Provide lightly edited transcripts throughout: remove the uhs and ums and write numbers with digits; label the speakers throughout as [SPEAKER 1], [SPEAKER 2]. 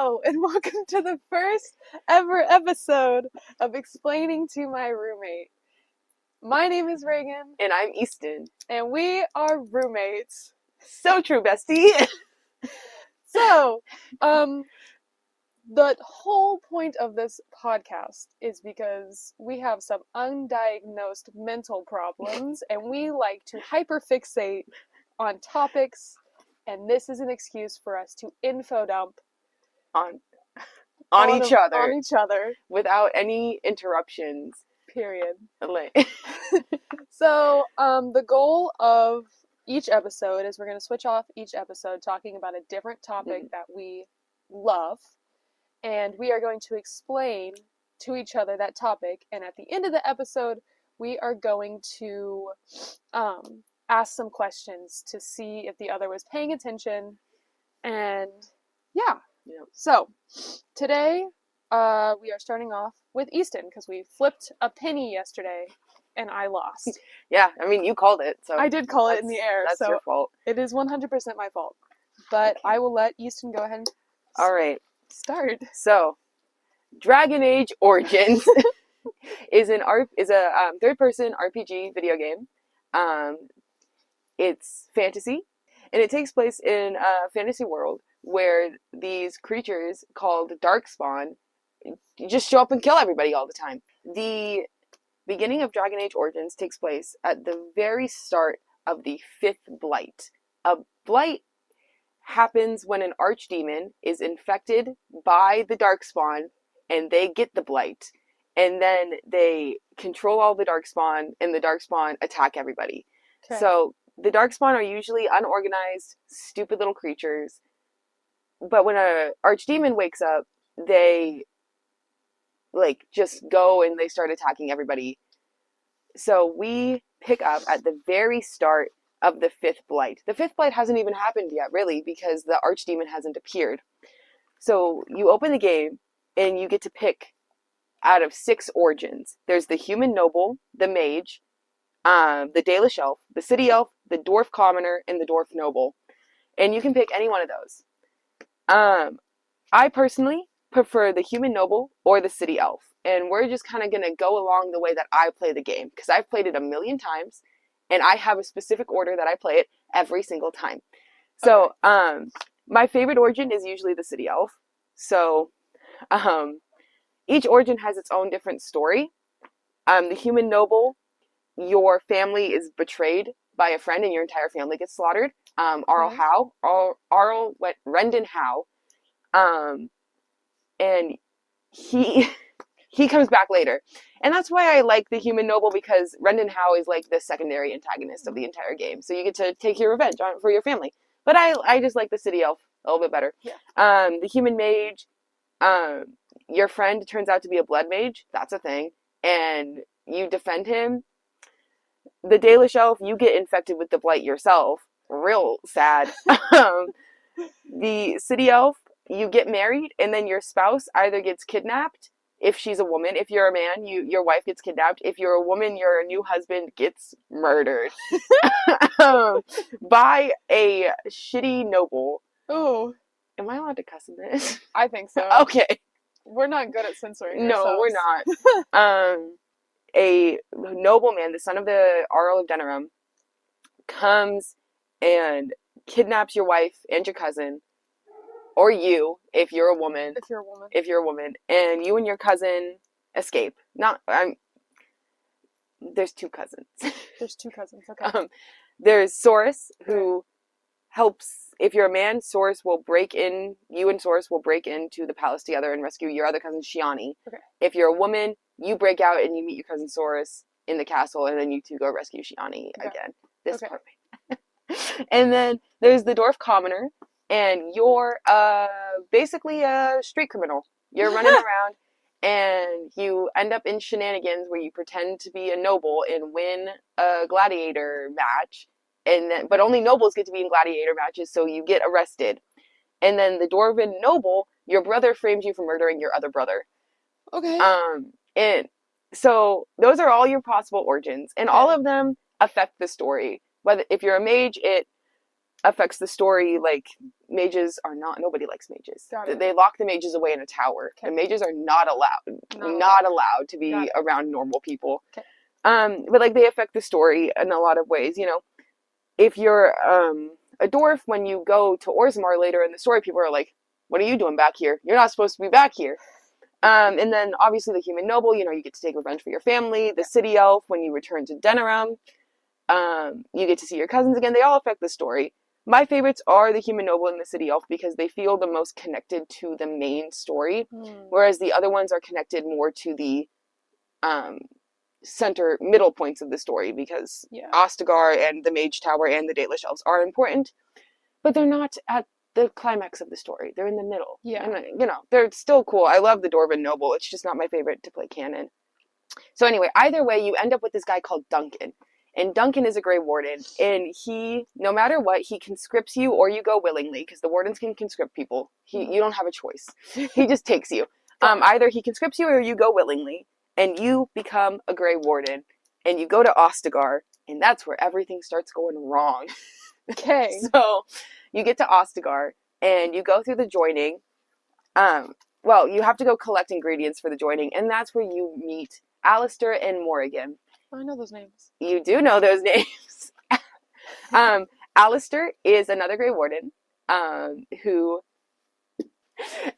[SPEAKER 1] Hello, and welcome to the first ever episode of Explaining to My Roommate. My name is Reagan,
[SPEAKER 2] And I'm Easton.
[SPEAKER 1] and we are roommates.
[SPEAKER 2] So true, bestie.
[SPEAKER 1] So, the whole point of this podcast is because we have some undiagnosed mental problems, and we like to hyperfixate on topics, and this is an excuse for us to info dump
[SPEAKER 2] on each other.
[SPEAKER 1] On each other.
[SPEAKER 2] Without any interruptions.
[SPEAKER 1] Period. So, the goal of each episode is we're going to switch off each episode talking about a different topic that we love, and we are going to explain to each other that topic, and at the end of the episode, we are going to ask some questions to see if the other was paying attention, and yeah. So, today, we are starting off with Easton, because we flipped a penny yesterday, and I lost.
[SPEAKER 2] Yeah, I mean, you called it, so...
[SPEAKER 1] I did call it in the air,
[SPEAKER 2] that's
[SPEAKER 1] so
[SPEAKER 2] your fault.
[SPEAKER 1] It is 100% my fault. But okay. I will let Easton go ahead and
[SPEAKER 2] Alright.
[SPEAKER 1] Start.
[SPEAKER 2] So, Dragon Age Origins is a third-person RPG video game. It's fantasy, and it takes place in a fantasy world where these creatures called Darkspawn just show up and kill everybody all the time. The beginning of Dragon Age Origins takes place at the very start of the 5th Blight. A Blight happens when an archdemon is infected by the Darkspawn, and they get the Blight. And then they control all the Darkspawn, and the Darkspawn attack everybody. Okay. So the Darkspawn are usually unorganized, stupid little creatures. But when a archdemon wakes up, they just go and they start attacking everybody. So we pick up at the very start of the 5th Blight. The 5th Blight hasn't even happened yet, really, because the archdemon hasn't appeared. So you open the game and you get to pick out of 6 origins. There's the human noble, the mage, the Dalish elf, the city elf, the dwarf commoner, and the dwarf noble. And you can pick any one of those. I personally prefer the human noble or the city elf, and we're just kind of going to go along the way that I play the game, because I've played it a million times, and I have a specific order that I play it every single time. So, okay. My favorite origin is usually the city elf. So, each origin has its own different story. The human noble, your family is betrayed by a friend, and your entire family gets slaughtered. Rendon Howe, and he comes back later. And that's why I like the human noble, because Rendon Howe is like the secondary antagonist of the entire game. So you get to take your revenge for your family. But I just like the city elf a little bit better. Yeah. The human mage, your friend turns out to be a blood mage. That's a thing. And you defend him. The Dalish elf, you get infected with the blight yourself. Real sad. The city elf, you get married, and then your spouse either gets kidnapped, if she's a woman. If you're a man, your wife gets kidnapped. If you're a woman, your new husband gets murdered by a shitty noble.
[SPEAKER 1] Oh.
[SPEAKER 2] Am I allowed to cuss in this?
[SPEAKER 1] I think so.
[SPEAKER 2] Okay.
[SPEAKER 1] We're not good at censoring
[SPEAKER 2] ourselves. No, we're not. A nobleman, the son of the Earl of Denerim, comes and kidnaps your wife and your cousin, or you, if you're a woman. And you and your cousin escape. There's 2 cousins.
[SPEAKER 1] There's 2 cousins, okay.
[SPEAKER 2] There's Soros, who helps. If you're a man, you and Soros will break into the palace together and rescue your other cousin, Shiani. Okay. If you're a woman, you break out and you meet your cousin Soros in the castle, and then you 2 go rescue Shiani again. This part. And then there's the dwarf commoner, and you're basically a street criminal. You're running around, and you end up in shenanigans where you pretend to be a noble and win a gladiator match. But only nobles get to be in gladiator matches, so you get arrested. And then the dwarven noble, your brother frames you for murdering your other brother.
[SPEAKER 1] Okay.
[SPEAKER 2] And so those are all your possible origins, and all of them affect the story. If you're a mage, it affects the story mages are not, nobody likes mages.
[SPEAKER 1] Got it.
[SPEAKER 2] They lock the mages away in a tower.
[SPEAKER 1] Okay.
[SPEAKER 2] And mages are not allowed to be around normal people.
[SPEAKER 1] Okay.
[SPEAKER 2] But like they affect the story in a lot of ways. You know, if you're a dwarf, when you go to Orzammar later in the story, people are like, "What are you doing back here? You're not supposed to be back here." And then obviously the human noble, you know, you get to take revenge for your family. The city elf, when you return to Denerim, you get to see your cousins again. They all affect the story. My favorites are the human noble and the city elf because they feel the most connected to the main story, whereas the other ones are connected more to the middle points of the story because Ostagar and the Mage Tower and the Dalish Elves are important, but they're not at the climax of the story. They're in the middle.
[SPEAKER 1] Yeah.
[SPEAKER 2] And, you know, they're still cool. I love the Dwarven Noble. It's just not my favorite to play canon. So anyway, either way, you end up with this guy called Duncan. And Duncan is a Grey Warden. And he, no matter what, he conscripts you or you go willingly, because the Wardens can conscript people. You don't have a choice. He just takes you. Either he conscripts you or you go willingly, and you become a Grey Warden. And you go to Ostagar, and that's where everything starts going wrong.
[SPEAKER 1] Okay.
[SPEAKER 2] So you get to Ostagar, and you go through the joining. Well, you have to go collect ingredients for the joining, and that's where you meet Alistair and Morrigan.
[SPEAKER 1] Oh, I know those names.
[SPEAKER 2] You do know those names. Alistair is another Grey Warden,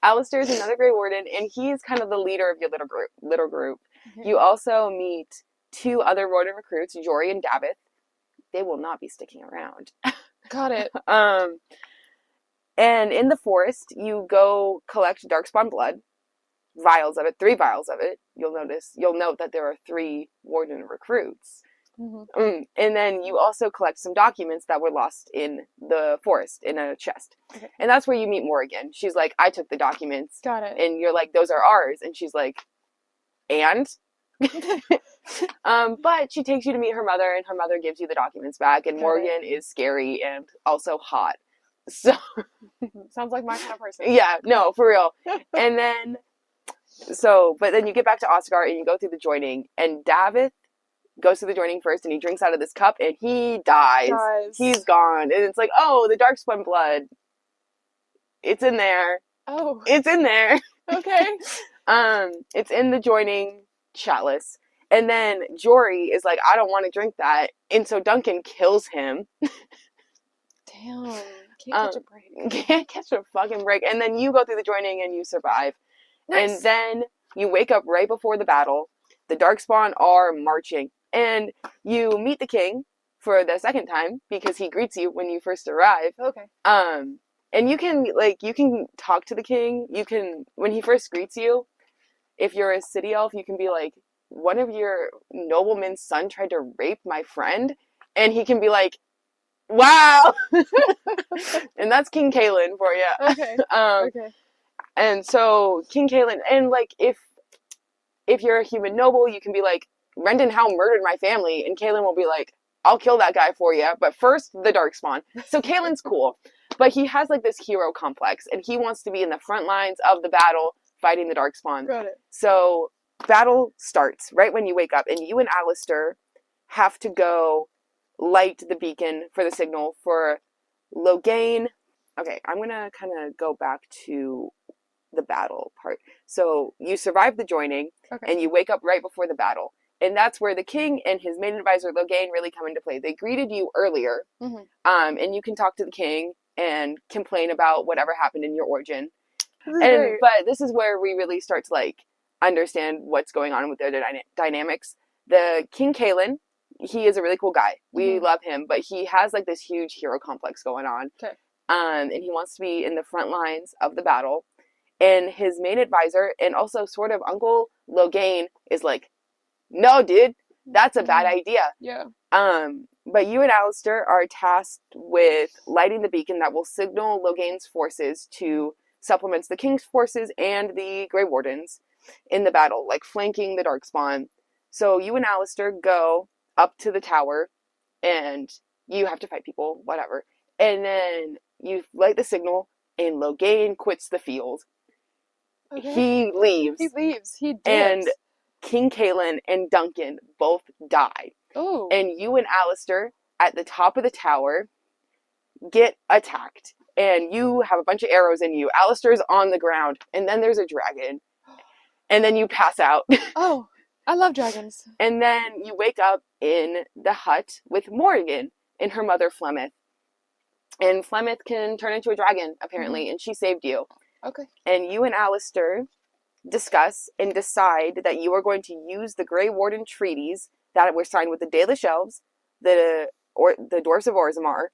[SPEAKER 2] Alistair is another Grey Warden, and he's kind of the leader of your little group. Okay. You also meet 2 other Warden recruits, Jory and Davith. They will not be sticking around.
[SPEAKER 1] Got it.
[SPEAKER 2] And in the forest, you go collect Darkspawn blood, vials of it, 3 vials of it. You'll note that there are 3 Warden recruits. And then you also collect some documents that were lost in the forest in a chest. Okay. And that's where you meet Morrigan. She's like, I took the documents.
[SPEAKER 1] Got it.
[SPEAKER 2] And you're like, those are ours. And she's like, and? But she takes you to meet her mother, and her mother gives you the documents back. And Morrigan is scary and also hot. So
[SPEAKER 1] sounds like my kind of person.
[SPEAKER 2] Yeah, no, for real. And then, but then you get back to Ostagar and you go through the joining, and Davith goes through the joining first, and he drinks out of this cup, and he dies. He's gone. And it's like, oh, the Darkspawn blood. It's in there.
[SPEAKER 1] Oh.
[SPEAKER 2] It's in there.
[SPEAKER 1] Okay.
[SPEAKER 2] It's in the joining chalice. And then Jory is like, I don't want to drink that. And so Duncan kills him.
[SPEAKER 1] Damn. Can't catch a break.
[SPEAKER 2] Can't catch a fucking break. And then you go through the joining and you survive. Nice. And then you wake up right before the battle. The Darkspawn are marching. And you meet the king for the second time because he greets you when you first arrive.
[SPEAKER 1] Okay.
[SPEAKER 2] And you can talk to the king. You can, when he first greets you, if you're a city elf, you can be like, one of your nobleman's son tried to rape my friend. And he can be like, wow. And that's King Kaelin for you.
[SPEAKER 1] Okay. Okay.
[SPEAKER 2] And so King Kaelin, and like if you're a human noble, you can be like, Rendon Howe murdered my family, and Kaelin will be like, I'll kill that guy for you, but first the Darkspawn. So Kaelin's cool, but he has like this hero complex, and he wants to be in the front lines of the battle fighting the Darkspawn.
[SPEAKER 1] Got it.
[SPEAKER 2] So battle starts right when you wake up, and you and Alistair have to go light the beacon for the signal for Loghain. Okay, I'm gonna kind of go back to the battle part. So you survive the joining, and you wake up right before the battle. And that's where the king and his main advisor, Loghain, really come into play. They greeted you earlier, and you can talk to the king and complain about whatever happened in your origin. But this is where we really start to like understand what's going on with their dynamics. The King Kaelin, he is a really cool guy. We love him, but he has like this huge hero complex going on.
[SPEAKER 1] Okay.
[SPEAKER 2] And he wants to be in the front lines of the battle. And his main advisor and also sort of Uncle Loghain is like, no, dude, that's a bad idea.
[SPEAKER 1] Yeah.
[SPEAKER 2] But you and Alistair are tasked with lighting the beacon that will signal Loghain's forces to supplement the King's forces and the Grey Wardens in the battle, like flanking the Darkspawn. So you and Alistair go up to the tower, and you have to fight people, whatever. And then you light the signal, and Loghain quits the field. Okay. He leaves.
[SPEAKER 1] He dips.
[SPEAKER 2] And King Kaelin and Duncan both die.
[SPEAKER 1] Oh.
[SPEAKER 2] And you and Alistair at the top of the tower get attacked. and you have a bunch of arrows in you. Alistair's on the ground, and then there's a dragon, and then you pass out.
[SPEAKER 1] Oh, I love dragons.
[SPEAKER 2] And then you wake up in the hut with Morrigan and her mother Flemeth. And Flemeth can turn into a dragon, apparently, and she saved you.
[SPEAKER 1] Okay.
[SPEAKER 2] And you and Alistair discuss and decide that you are going to use the Grey Warden treaties that were signed with the Dalish Elves, the Dwarves of Orzammar,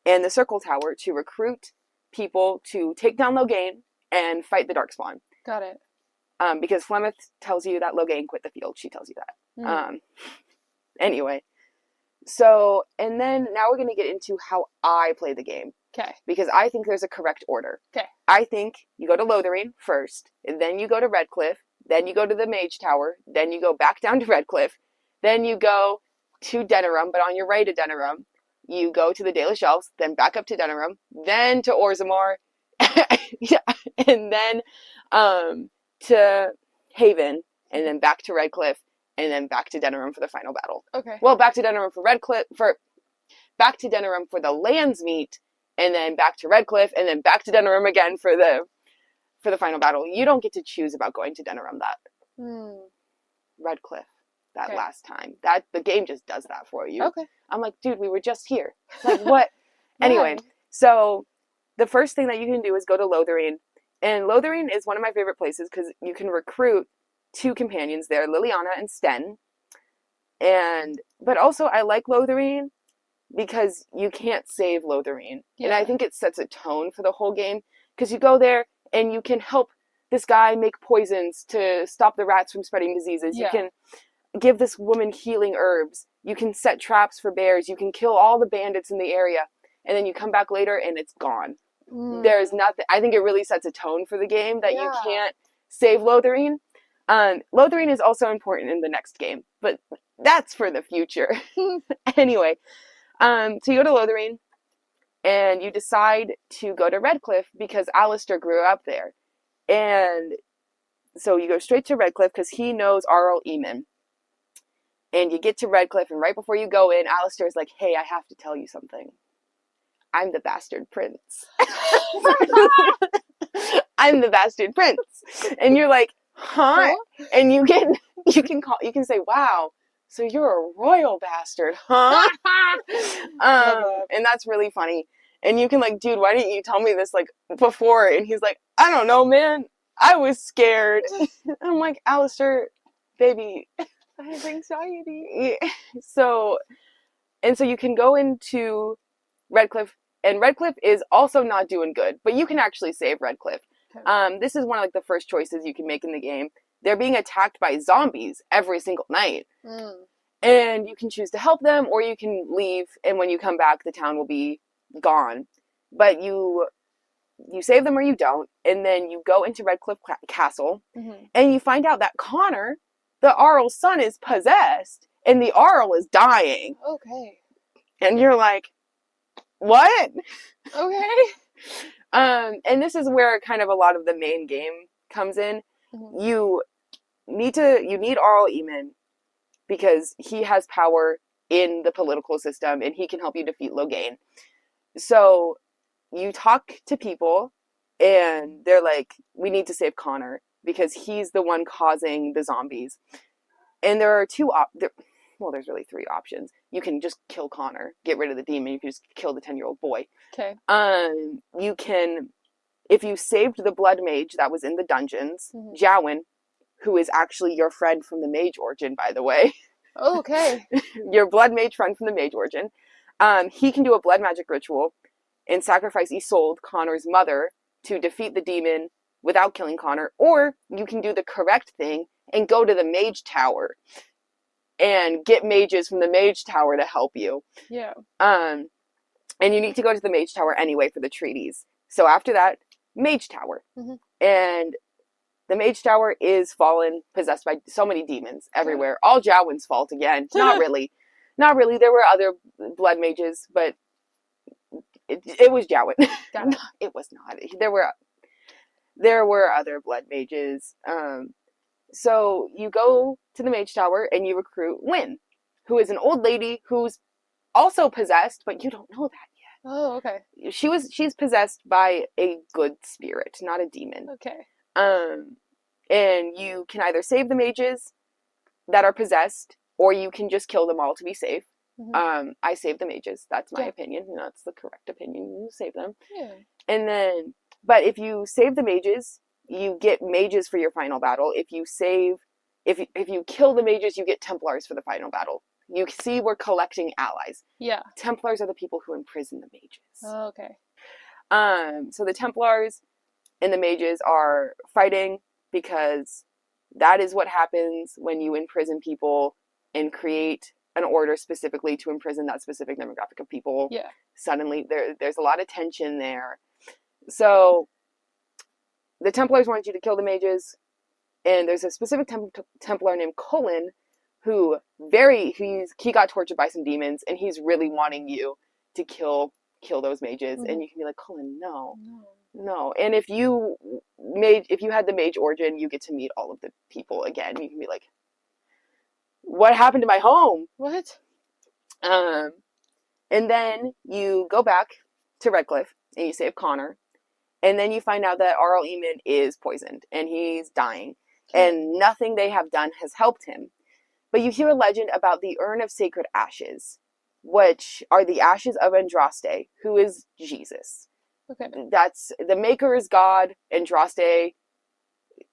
[SPEAKER 2] and the Circle Tower to recruit people to take down Loghain and fight the Darkspawn.
[SPEAKER 1] Got it.
[SPEAKER 2] Because Flemeth tells you that Loghain quit the field. She tells you that. Anyway. So, and then now we're going to get into how I play the game.
[SPEAKER 1] Okay.
[SPEAKER 2] Because I think there's a correct order.
[SPEAKER 1] Okay.
[SPEAKER 2] I think you go to Lothlorien first, and then you go to Redcliffe, then you go to the Mage Tower, then you go back down to Redcliffe, then you go to Denerim, but on your right of Denerim, you go to the Dalish Elves, then back up to Denerim, then to Orzammar, and then to Haven, and then back to Redcliffe, and then back to Denerim for the final battle.
[SPEAKER 1] Okay.
[SPEAKER 2] Well, back to Denerim back to Denerim for the Landsmeet, and then back to Redcliffe, and then back to Denerim again for the final battle. You don't get to choose about going to Denerim Redcliffe that last time. That the game just does that for you.
[SPEAKER 1] Okay.
[SPEAKER 2] I'm like, dude, we were just here. Like, what? Anyway, so the first thing that you can do is go to Lothlorien. And Lothlorien is one of my favorite places because you can recruit 2 companions there, Liliana and Sten. But also I like Lothlorien because you can't save Lothlorien. Yeah. And I think it sets a tone for the whole game because you go there and you can help this guy make poisons to stop the rats from spreading diseases. Yeah. You can give this woman healing herbs. You can set traps for bears. You can kill all the bandits in the area. And then you come back later and it's gone. There's nothing. I think it really sets a tone for the game that you can't save Lothlorien. Lothlorien is also important in the next game, but that's for the future. Anyway, so you go to Lothlorien, and you decide to go to Redcliffe because Alistair grew up there. And so you go straight to Redcliffe because he knows Arl Eamon. And you get to Redcliffe, and right before you go in, Alistair's like, hey, I have to tell you something. I'm the bastard prince. I'm the bastard prince. And you're like, huh? And you can say, wow, so you're a royal bastard, huh? And that's really funny. And you can like, dude, why didn't you tell me this like before? And he's like, I don't know, man. I was scared. I'm like, Alistair, baby, I have anxiety. So you can go into Redcliffe, and Redcliffe is also not doing good, but you can actually save Redcliffe. Okay. This is one of like the first choices you can make in the game. They're being attacked by zombies every single night. And you can choose to help them, or you can leave, and when you come back, the town will be gone. But you save them or you don't, and then you go into Redcliffe Castle, and you find out that Connor, the Arl's son, is possessed, and the Arl is dying. Okay. And you're like, what? Okay. And this is where kind of a lot of the main game comes in. You need Arl Eamon because he has power in the political system and he can help you defeat Loghain. So you talk to people and they're like, we need to save Connor because he's the one causing the zombies. And there are there's really 3 options. You can just kill Connor, get rid of the demon. You can just kill the 10-year-old boy. Okay. You can, if you saved the blood mage that was in the dungeons, Jowen, who is actually your friend from the Mage Origin, by the way. Okay. Your blood mage friend from the Mage Origin. He can do a blood magic ritual and sacrifice Isolde, Connor's mother, to defeat the demon without killing Connor. Or you can do the correct thing and go to the Mage Tower and get mages from the Mage Tower to help you. Yeah. And you need to go to the Mage Tower anyway for the treaties. So after that, Mage Tower. And the Mage Tower is fallen, possessed by so many demons everywhere. All Jowen's fault again. Not really. Not really. There were other blood mages, but it was Jowen. It was not. There were other blood mages. So you go to the Mage Tower and you recruit Wynn, who is an old lady who's also possessed, but you don't know that
[SPEAKER 1] Oh, okay.
[SPEAKER 2] She's possessed by a good spirit, not a demon.
[SPEAKER 1] Okay.
[SPEAKER 2] Um, and you can either save the mages that are possessed, or you can just kill them all to be safe.
[SPEAKER 1] Hmm.
[SPEAKER 2] I save the mages. That's my
[SPEAKER 1] Yeah.
[SPEAKER 2] opinion. And that's the correct opinion. You save them.
[SPEAKER 1] Yeah.
[SPEAKER 2] And then, but if you save the mages, you get mages for your final battle. If you kill the mages, you get Templars for the final battle. You see, we're collecting allies.
[SPEAKER 1] Yeah.
[SPEAKER 2] Templars are the people who imprison the mages.
[SPEAKER 1] Oh, okay.
[SPEAKER 2] So the Templars and the mages are fighting because that is what happens when you imprison people and create an order specifically to imprison that specific demographic of people.
[SPEAKER 1] Yeah.
[SPEAKER 2] Suddenly, there's a lot of tension there. So the Templars want you to kill the mages, and there's a specific Templar named Cullen who he got tortured by some demons, and he's really wanting you to kill those mages.
[SPEAKER 1] Mhm.
[SPEAKER 2] And you can be like, Cullen, no.
[SPEAKER 1] No.
[SPEAKER 2] And if you had the mage origin, you get to meet all of the people again. You can be like, what happened to my home?
[SPEAKER 1] What?
[SPEAKER 2] Um, and then you go back to Redcliffe and you save Connor, and then you find out that Arl Eamon is poisoned and he's dying, and nothing they have done has helped him. But you hear a legend about the Urn of Sacred Ashes, which are the ashes of Andraste, who is Jesus.
[SPEAKER 1] Okay.
[SPEAKER 2] That's the maker is God. Andraste,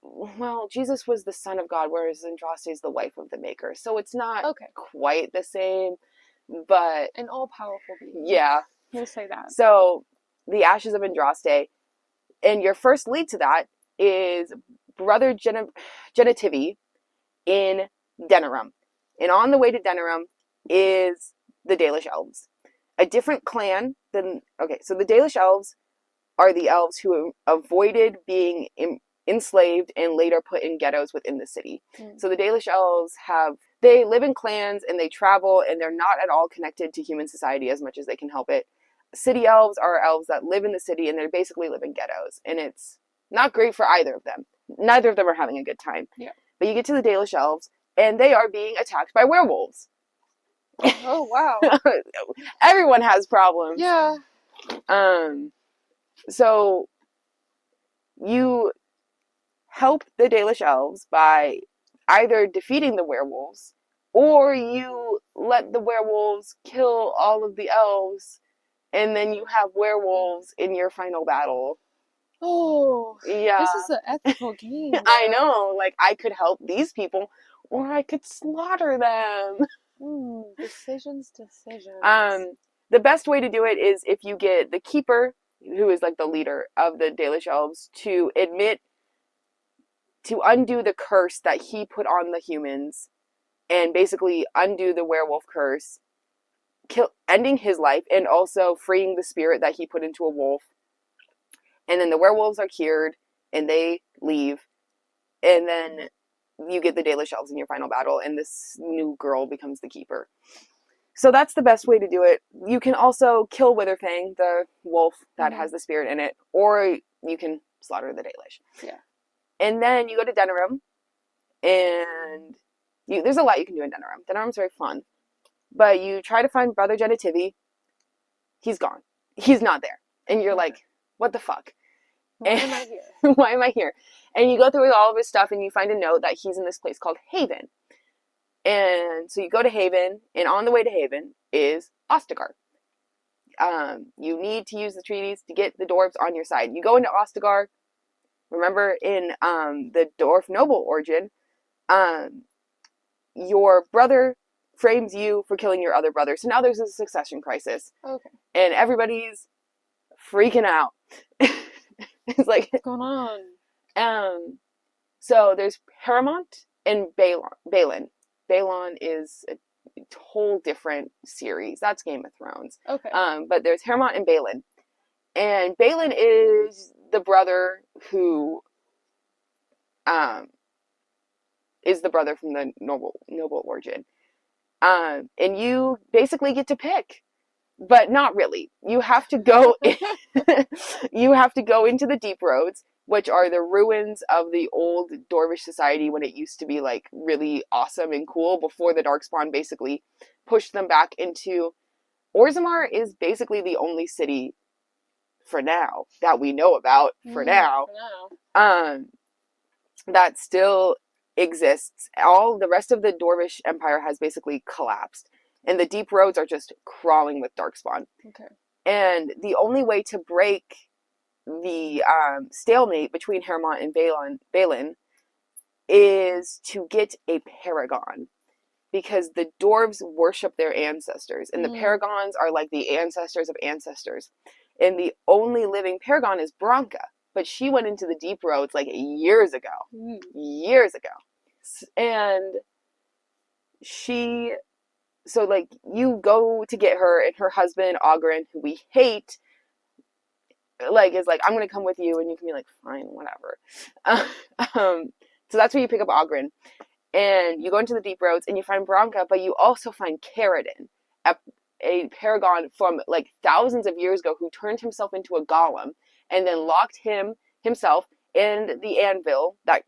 [SPEAKER 2] well, Jesus was the son of God, whereas Andraste is the wife of the maker. So it's not quite the same, but
[SPEAKER 1] an all-powerful being.
[SPEAKER 2] Yeah.
[SPEAKER 1] We'll say that.
[SPEAKER 2] So the ashes of Andraste, and your first lead to that is Brother Genitivi in Denerim. And on the way to Denerim is the Dalish Elves. A different clan than... Okay, so the Dalish Elves are the elves who avoided being enslaved and later put in ghettos within the city. So the Dalish Elves they live in clans and they travel, and they're not at all connected to human society as much as they can help it. City elves are elves that live in the city, and they basically live in ghettos. And it's not great for either of them. Neither of them are having a good time.
[SPEAKER 1] Yeah.
[SPEAKER 2] But you get to the Dalish Elves, and they are being attacked by werewolves.
[SPEAKER 1] Oh, wow.
[SPEAKER 2] Everyone has problems.
[SPEAKER 1] Yeah.
[SPEAKER 2] So you help the Dalish Elves by either defeating the werewolves, or you let the werewolves kill all of the elves, and then you have werewolves in your final battle.
[SPEAKER 1] Oh,
[SPEAKER 2] yeah.
[SPEAKER 1] This is an ethical game.
[SPEAKER 2] I know. Like, I could help these people, or I could slaughter them.
[SPEAKER 1] Decisions.
[SPEAKER 2] The best way to do it is if you get the keeper, who is like the leader of the Dalish Elves, to undo the curse that he put on the humans, and basically undo the werewolf curse, ending his life, and also freeing the spirit that he put into a wolf. And then the werewolves are cured, and they leave. And then you get the Dalish Elves in your final battle, and this new girl becomes the keeper. So that's the best way to do it. You can also kill Witherfang, the wolf that has the spirit in it, or you can slaughter the Dalish.
[SPEAKER 1] Yeah.
[SPEAKER 2] And then you go to Denerim, and there's a lot you can do in Denerim. Denerim's very fun. But you try to find Brother Genitivi. He's gone. He's not there. And you're like, what the fuck?
[SPEAKER 1] Why am I here?
[SPEAKER 2] Why am I here? And you go through all of his stuff, and you find a note that he's in this place called Haven. And so you go to Haven, and on the way to Haven is Ostagar. You need to use the treaties to get the dwarves on your side. You go into Ostagar. Remember, in the dwarf noble origin, your brother frames you for killing your other brother. So now there's a succession crisis.
[SPEAKER 1] Okay.
[SPEAKER 2] And everybody's freaking out. It's like,
[SPEAKER 1] what's going on?
[SPEAKER 2] So there's Paramount and Balin. Balon is a whole different series. That's Game of Thrones.
[SPEAKER 1] Okay.
[SPEAKER 2] But there's Paramount and Balin. And Balin is the brother who is the brother from the noble origin. And you basically get to pick. But not really. You have to go you have to go into the deep roads, which are the ruins of the old Dwarvish society when it used to be like really awesome and cool before the Darkspawn basically pushed them back into Orzammar is basically the only city for now that we know about for now,
[SPEAKER 1] For now.
[SPEAKER 2] um, that still exists. All the rest of the Dwarvish Empire has basically collapsed, and the deep roads are just crawling with darkspawn.
[SPEAKER 1] Okay.
[SPEAKER 2] And the only way to break the stalemate between Hermont and Balin is to get a paragon, because the dwarves worship their ancestors, and the paragons are like the ancestors of ancestors. And the only living paragon is Branka, but she went into the deep roads like years ago. Years ago. And so like you go to get her, and her husband, Ogren, who we hate, like is like, I'm gonna come with you, and you can be like, fine, whatever. So that's where you pick up Ogren. And you go into the deep roads and you find Branka, but you also find Caridin, a paragon from like thousands of years ago, who turned himself into a golem and then locked himself in the anvil that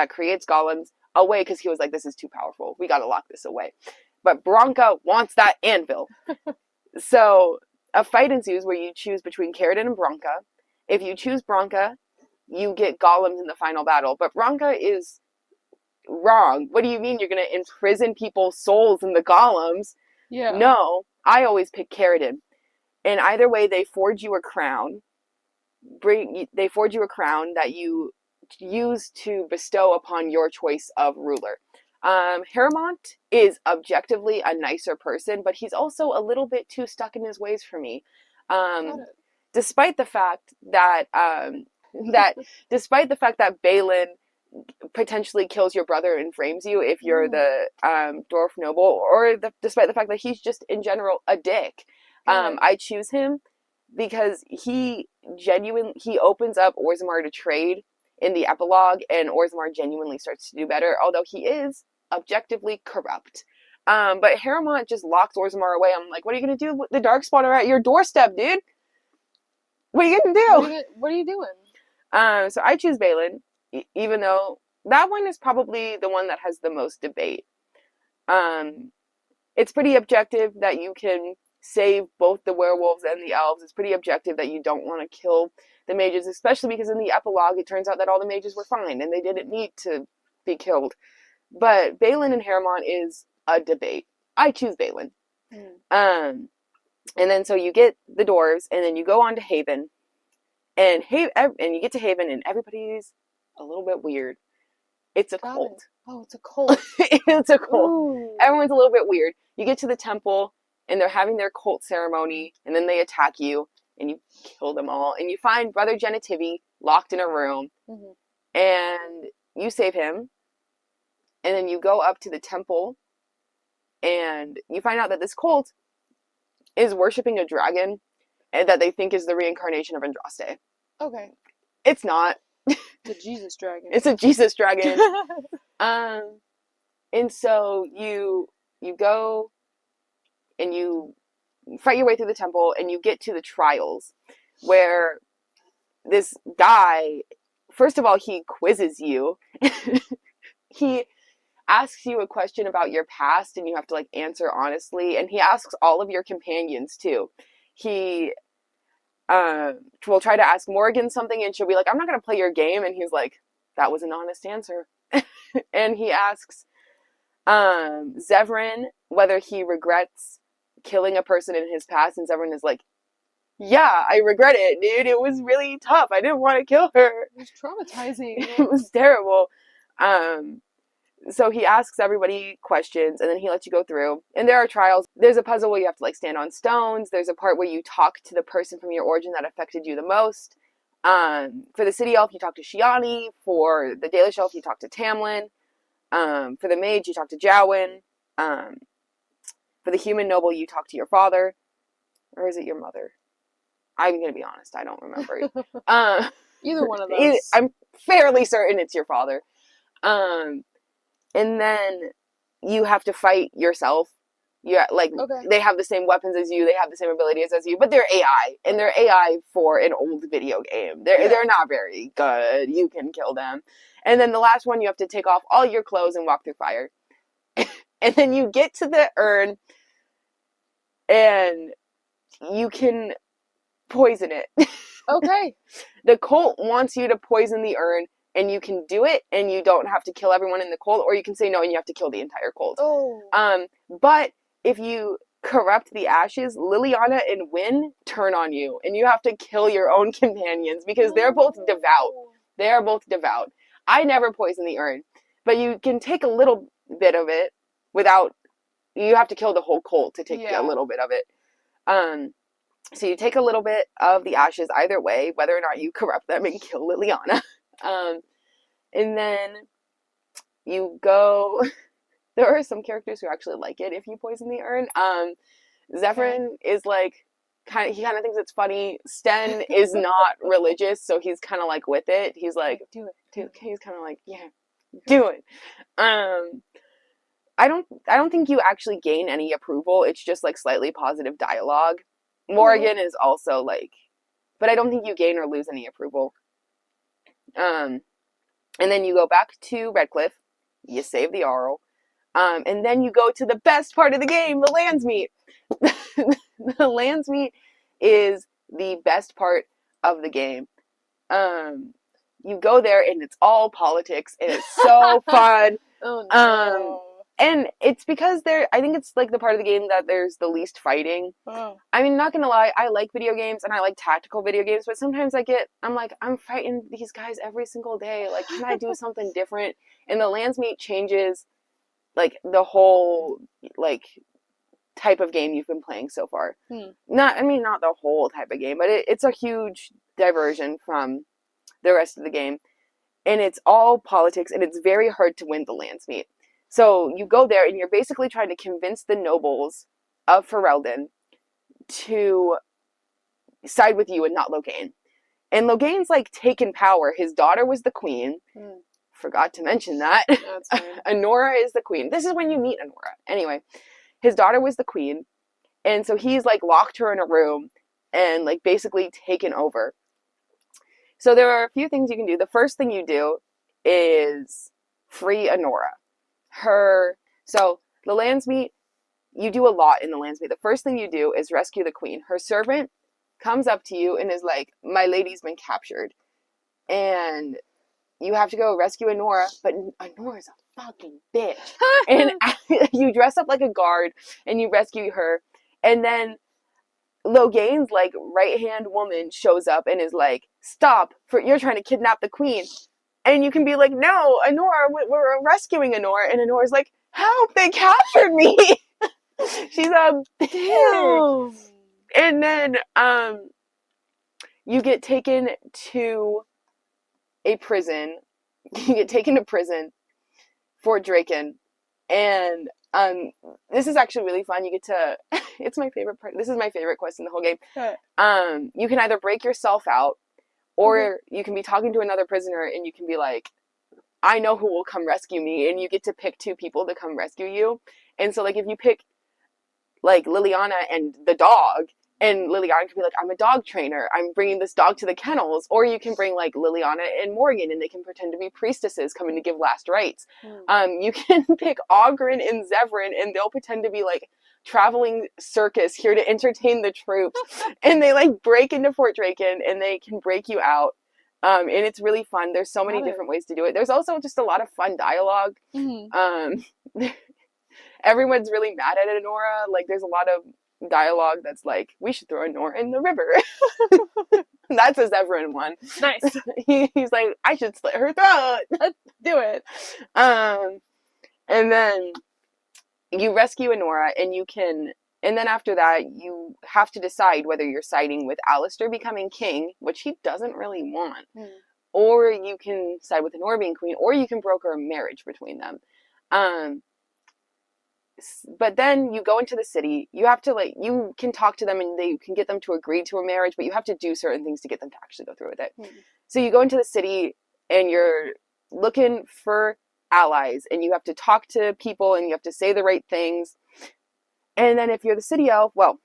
[SPEAKER 2] creates golems away, because he was like, this is too powerful. We got to lock this away. But Branka wants that anvil. So a fight ensues where you choose between Caridin and Branka. If you choose Branka, you get golems in the final battle. But Branka is wrong. What do you mean you're going to imprison people's souls in the golems?
[SPEAKER 1] Yeah.
[SPEAKER 2] No, I always pick Caridin. And either way, they forge you a crown. They forge you a crown that you use to bestow upon your choice of ruler. Hermont is objectively a nicer person, but he's also a little bit too stuck in his ways for me. Despite the fact that despite the fact that Balin potentially kills your brother and frames you if you're the dwarf noble, or despite the fact that he's just in general a dick. I choose him because he opens up Orzammar to trade in the epilogue, and Orzammar genuinely starts to do better, although he is objectively corrupt. But Hermont just locks Orzammar away. I'm like, what are you gonna do? The Darkspawn are at your doorstep, dude. What are you gonna do?
[SPEAKER 1] What are you doing?
[SPEAKER 2] So I choose Balin, even though that one is probably the one that has the most debate. It's pretty objective that you can save both the werewolves and the elves. It's pretty objective that you don't want to kill the mages, especially because in the epilogue it turns out that all the mages were fine and they didn't need to be killed. But Balin and Hermont is a debate. I choose Balin. And then so you get the dwarves, and then you go on to Haven, and you get to Haven, and everybody's a little bit weird. It's a cult.
[SPEAKER 1] Oh, it's a cult.
[SPEAKER 2] It's a cult.
[SPEAKER 1] Ooh.
[SPEAKER 2] Everyone's a little bit weird. You get to the temple, and they're having their cult ceremony, and then they attack you, and you kill them all. And you find Brother Genitivi locked in a room, and you save him. And then you go up to the temple, and you find out that this cult is worshipping a dragon, and that they think is the reincarnation of Andraste.
[SPEAKER 1] Okay.
[SPEAKER 2] It's not.
[SPEAKER 1] It's a Jesus dragon.
[SPEAKER 2] It's a Jesus dragon. And so you go and you fight your way through the temple, and you get to the trials, where this guy, first of all, he quizzes you. He asks you a question about your past, and you have to like answer honestly, and he asks all of your companions too. He will try to ask Morgan something, and she'll be like, I'm not going to play your game, and he's like, that was an honest answer. And he asks Zevran whether he regrets killing a person in his past, and Zevran is like, yeah, I regret it, dude. It was really tough. I didn't want to kill her.
[SPEAKER 1] It was traumatizing.
[SPEAKER 2] It was terrible. So he asks everybody questions, and then he lets you go through. And there are trials. There's a puzzle where you have to like stand on stones. There's a part where you talk to the person from your origin that affected you the most. For the city elf, you talk to Shiani. For the Dalish elf, you talk to Tamlin. For the mage, you talk to Jowen. For the human noble, you talk to your father. Or is it your mother? I'm going to be honest, I don't remember.
[SPEAKER 1] Either one of those.
[SPEAKER 2] I'm fairly certain it's your father. And then you have to fight yourself. They have the same weapons as you, they have the same abilities as you, but they're AI, and they're AI for an old video game. They're not very good. You can kill them. And then the last one, you have to take off all your clothes and walk through fire. And then you get to the urn, and you can poison it.
[SPEAKER 1] Okay.
[SPEAKER 2] The cult wants you to poison the urn, and you can do it, and you don't have to kill everyone in the cult, or you can say no, and you have to kill the entire cult.
[SPEAKER 1] Oh.
[SPEAKER 2] But if you corrupt the ashes, Liliana and Wynn turn on you, and you have to kill your own companions because they're both devout. They are both devout. I never poison the urn, but you can take a little bit of it without. You have to kill the whole cult to take a little bit of it. So you take a little bit of the ashes either way, whether or not you corrupt them and kill Liliana. And then you go. There are some characters who actually like it if you poison the urn. Zephyrin is like he kind of thinks it's funny. Sten is not religious, so he's kind of like with it. He's like,
[SPEAKER 1] do it.
[SPEAKER 2] He's kind of like, yeah, do it. I don't think you actually gain any approval. It's just like slightly positive dialogue. Morgan is also like, but I don't think you gain or lose any approval. And then you go back to Redcliffe. You save the Arl. And then you go to the best part of the game, the Landsmeet. The Landsmeet is the best part of the game. You go there and it's all politics and it's so fun.
[SPEAKER 1] Oh no.
[SPEAKER 2] And it's because I think it's like the part of the game that there's the least fighting.
[SPEAKER 1] Oh.
[SPEAKER 2] I mean, not gonna lie, I like video games and I like tactical video games, but sometimes I'm like, I'm fighting these guys every single day. Like, can I do something different? And the Landsmeet changes like the whole like type of game you've been playing so far. Not the whole type of game, but it's a huge diversion from the rest of the game. And it's all politics, and it's very hard to win the Landsmeet. So you go there, and you're basically trying to convince the nobles of Ferelden to side with you and not Loghain. And Loghain's like taken power. His daughter was the queen. Forgot to mention that.
[SPEAKER 1] That's fine.
[SPEAKER 2] Anora is the queen. This is when you meet Anora. Anyway, his daughter was the queen, and so he's like locked her in a room and like basically taken over. So there are a few things you can do. The first thing you do is free Anora. So the Landsmeet, you do a lot in the Landsmeet. The first thing you do is rescue the queen. Her servant comes up to you and is like, my lady's been captured. And you have to go rescue Anora, but Anora's a fucking bitch. And you dress up like a guard and you rescue her. And then Loghain's like right-hand woman shows up and is like, stop, you're trying to kidnap the queen. And you can be like, no, Anora, we're rescuing Anora. And Anora's like, help, they captured me. She's a bitch. And then you get taken to a prison. You get taken to prison, Fort Draken. And this is actually really fun. You get to, it's my favorite part. This is my favorite quest in the whole game. You can either break yourself out, or you can be talking to another prisoner and you can be like, I know who will come rescue me. And you get to pick two people to come rescue you. And so like if you pick like Liliana and the dog, and Liliana can be like, I'm a dog trainer. I'm bringing this dog to the kennels. Or you can bring like Liliana and Morgan and they can pretend to be priestesses coming to give last rites. You can pick Ogren and Zevran and they'll pretend to be like traveling circus here to entertain the troops. And they like break into Fort Draken and they can break you out. And it's really fun. There's so many different ways to do it. There's also just a lot of fun dialogue. Everyone's really mad at Anora. Like there's a lot of dialogue that's like, we should throw Anora in the river. That's a Zevran one.
[SPEAKER 1] Nice.
[SPEAKER 2] He's like, I should slit her throat.
[SPEAKER 1] Let's do it.
[SPEAKER 2] And then you rescue Anora and then after that you have to decide whether you're siding with Alistair becoming king, which he doesn't really want, or you can side with Anora being queen, or you can broker a marriage between them. But then you go into the city, you have to you can talk to them and you can get them to agree to a marriage, but you have to do certain things to get them to actually go through with it. So you go into the city and you're looking for allies and you have to talk to people and you have to say the right things. And then if you're the city elf, well,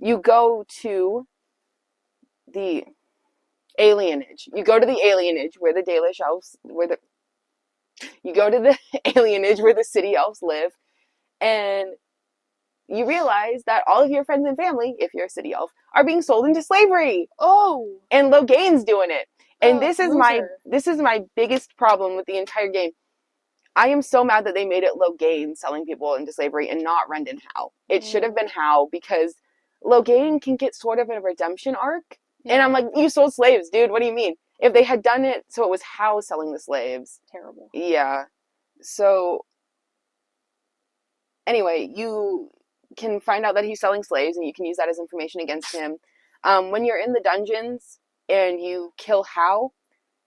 [SPEAKER 2] you go to the alienage. You go to the alienage where the Dalish elves, you go to the alienage where the city elves live. And you realize that all of your friends and family, if you're a city elf, are being sold into slavery.
[SPEAKER 1] Oh.
[SPEAKER 2] And Loghain's doing it. And
[SPEAKER 1] Oh, loser.
[SPEAKER 2] this is my biggest problem with the entire game. I am so mad that they made it Loghain selling people into slavery and not Rendon Howe. It should have been Howe, because Loghain can get sort of a redemption arc. Yeah. And I'm like, you sold slaves, dude. What do you mean? If they had done it so it was Howe selling the slaves.
[SPEAKER 1] Terrible.
[SPEAKER 2] Yeah. So anyway, you can find out that he's selling slaves, and you can use that as information against him. When you're in the dungeons and you kill Howe,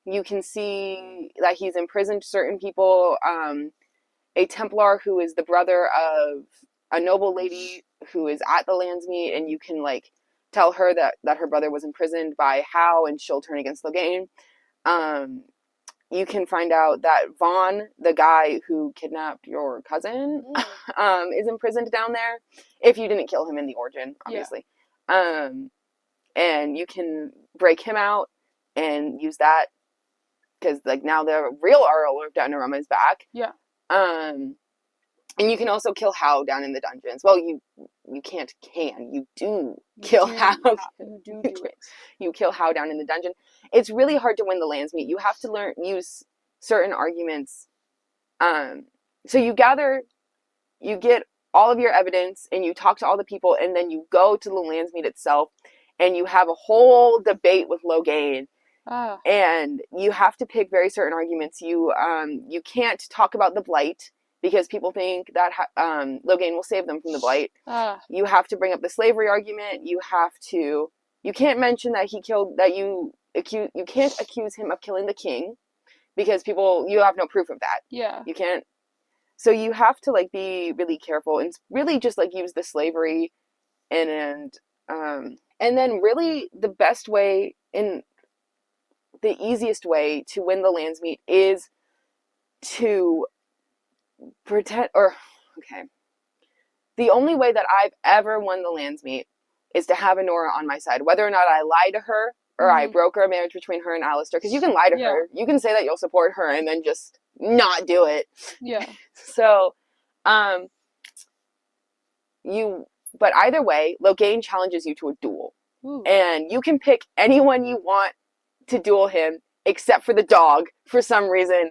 [SPEAKER 2] you can see that he's imprisoned certain people. A Templar who is the brother of a noble lady who is at the Landsmeet, and you can like tell her that her brother was imprisoned by Howe, and she'll turn against Loghain. You can find out that Vaughn, the guy who kidnapped your cousin, is imprisoned down there. If you didn't kill him in the origin, obviously. Yeah. And you can break him out and use that, because like now the real Earl of Danarama is back.
[SPEAKER 1] Yeah.
[SPEAKER 2] And you can also kill Howe down in the dungeons. Well, you do kill Howe.
[SPEAKER 1] You do it.
[SPEAKER 2] You kill Howe down in the dungeon. It's really hard to win the Landsmeet. You have to use certain arguments. So you get all of your evidence, and you talk to all the people, and then you go to the Landsmeet itself, and you have a whole debate with Loghain. And you have to pick very certain arguments. You can't talk about the Blight, because people think that Loghain will save them from the Blight. You have to bring up the slavery argument. You can't mention that you can't accuse him of killing the king, because you have no proof of that.
[SPEAKER 1] Yeah.
[SPEAKER 2] You can't. So you have to like be really careful and really just like use the slavery, and then really the best way and the easiest way to win the Landsmeet is to pretend, the only way that I've ever won the Landsmeet is to have Honora on my side, whether or not I lie to her or I broker a marriage between her and Alistair, because you can lie to her, you can say that you'll support her and then just not do it.
[SPEAKER 1] Yeah.
[SPEAKER 2] So, but either way, Loghain challenges you to a duel. Ooh. And you can pick anyone you want to duel him, except for the dog, for some reason.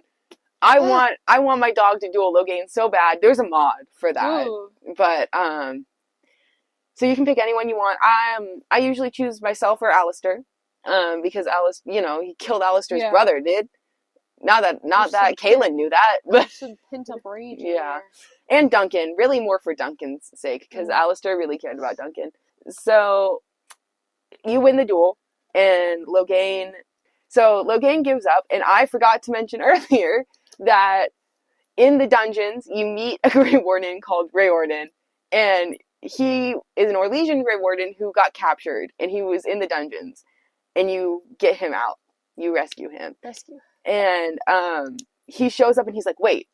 [SPEAKER 2] I want my dog to duel Loghain so bad. There's a mod for that. Ooh. But so you can pick anyone you want. I usually choose myself or Alistair, because he killed Alistair's brother, did. Not that Kaylin knew that, but
[SPEAKER 1] some pent up rage.
[SPEAKER 2] Yeah. And Duncan, really more for Duncan's sake, because Alistair really cared about Duncan. So you win the duel, and Loghain gives up, and I forgot to mention earlier that in the dungeons you meet a Grey Warden called Rayordan, and he is an Orlesian Grey Warden who got captured, and he was in the dungeons, and you get him out. You rescue him. And he shows up, and he's like, wait,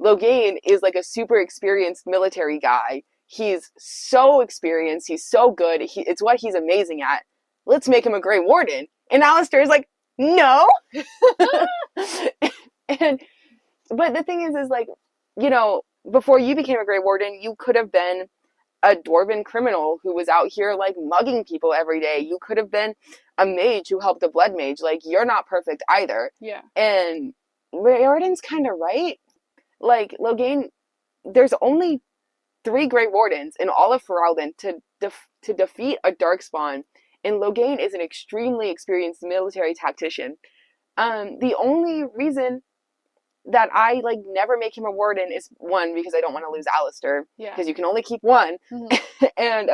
[SPEAKER 2] Loghain is like a super experienced military guy. He's so experienced. He's so good. It's what he's amazing at. Let's make him a Grey Warden. And Alistair is like, no. But the thing is like, before you became a Grey Warden, you could have been a dwarven criminal who was out here like mugging people every day. You could have been a mage who helped a blood mage. Like, you're not perfect either.
[SPEAKER 1] Yeah.
[SPEAKER 2] And Rayordan's kind of right. Like, Loghain, there's only 3 Grey Wardens in all of Ferelden to defeat a Darkspawn, and Loghain is an extremely experienced military tactician. The only reason that I like never make him a warden is, one, because I don't want to lose Alistair, because you can only keep one, and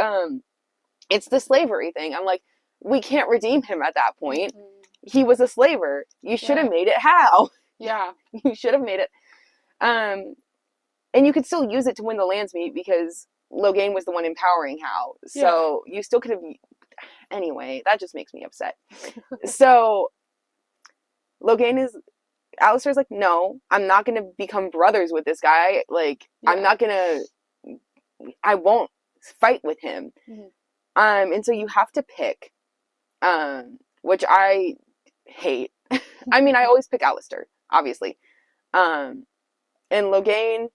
[SPEAKER 2] it's the slavery thing. I'm like, we can't redeem him at that point. He was a slaver. You should have made it Hal.
[SPEAKER 1] Yeah.
[SPEAKER 2] You should have made it. And you could still use it to win the Landsmeet, because Loghain was the one empowering Hal. So you still could have. Anyway, that just makes me upset. So Alistair's like, no, I'm not going to become brothers with this guy. Like, I won't fight with him. And so you have to pick, which I hate. I mean, I always pick Alistair, obviously. And Loghain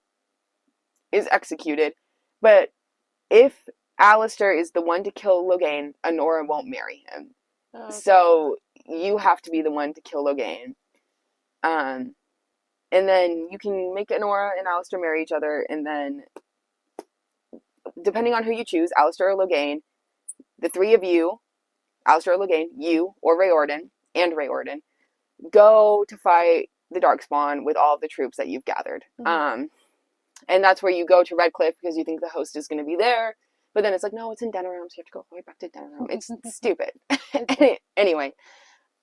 [SPEAKER 2] is executed, but if Alistair is the one to kill Logain, Honora won't marry him.
[SPEAKER 1] Oh, okay.
[SPEAKER 2] So you have to be the one to kill Logain. And then you can make Honora and Alistair marry each other, and then depending on who you choose, Alistair or Logain, the three of you, Alistair or Logain, you or Rayordan, go to fight the Darkspawn with all of the troops that you've gathered.
[SPEAKER 1] Mm-hmm.
[SPEAKER 2] And that's where you go to Redcliffe because you think the host is going to be there. But then it's like, no, it's in Denerim, so you have to go all the way back to Denerim. It's stupid. Anyway,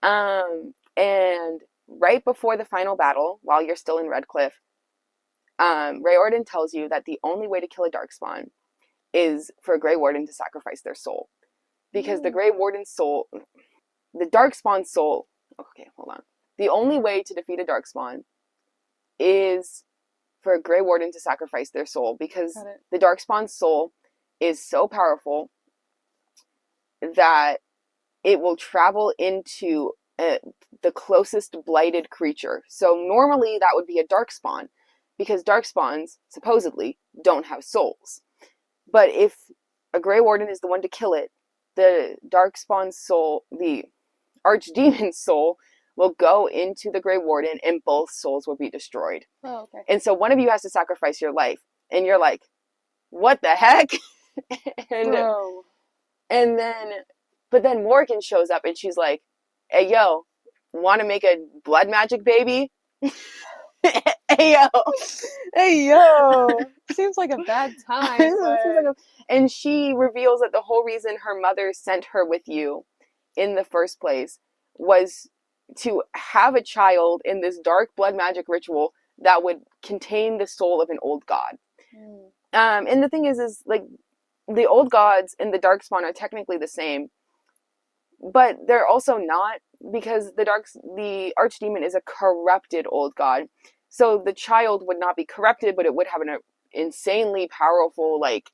[SPEAKER 2] and right before the final battle, while you're still in Redcliffe, Rayordan tells you that the only way to kill a Darkspawn is for a Grey Warden to sacrifice their soul. Because the Grey Warden's soul, the Darkspawn's soul, okay, hold on. The only way to defeat a Darkspawn is for a Grey Warden to sacrifice their soul, because the Darkspawn's soul is so powerful that it will travel into the closest blighted creature. So normally that would be a Darkspawn, because Darkspawns supposedly don't have souls. But if a Grey Warden is the one to kill it, the Darkspawn's soul, the Archdemon's soul, will go into the Grey Warden and both souls will be destroyed.
[SPEAKER 1] Oh, okay.
[SPEAKER 2] And so one of you has to sacrifice your life. And you're like, what the heck?
[SPEAKER 1] Bro.
[SPEAKER 2] But then Morgan shows up and she's like, hey, yo, want to make a blood magic baby? Hey, yo.
[SPEAKER 1] Hey, yo. Seems like a bad time. But...
[SPEAKER 2] And she reveals that the whole reason her mother sent her with you in the first place was to have a child in this dark blood magic ritual that would contain the soul of an old god. And the thing is like, the old gods and the Darkspawn are technically the same, but they're also not, because the Archdemon is a corrupted old god. So the child would not be corrupted, but it would have an insanely powerful, like,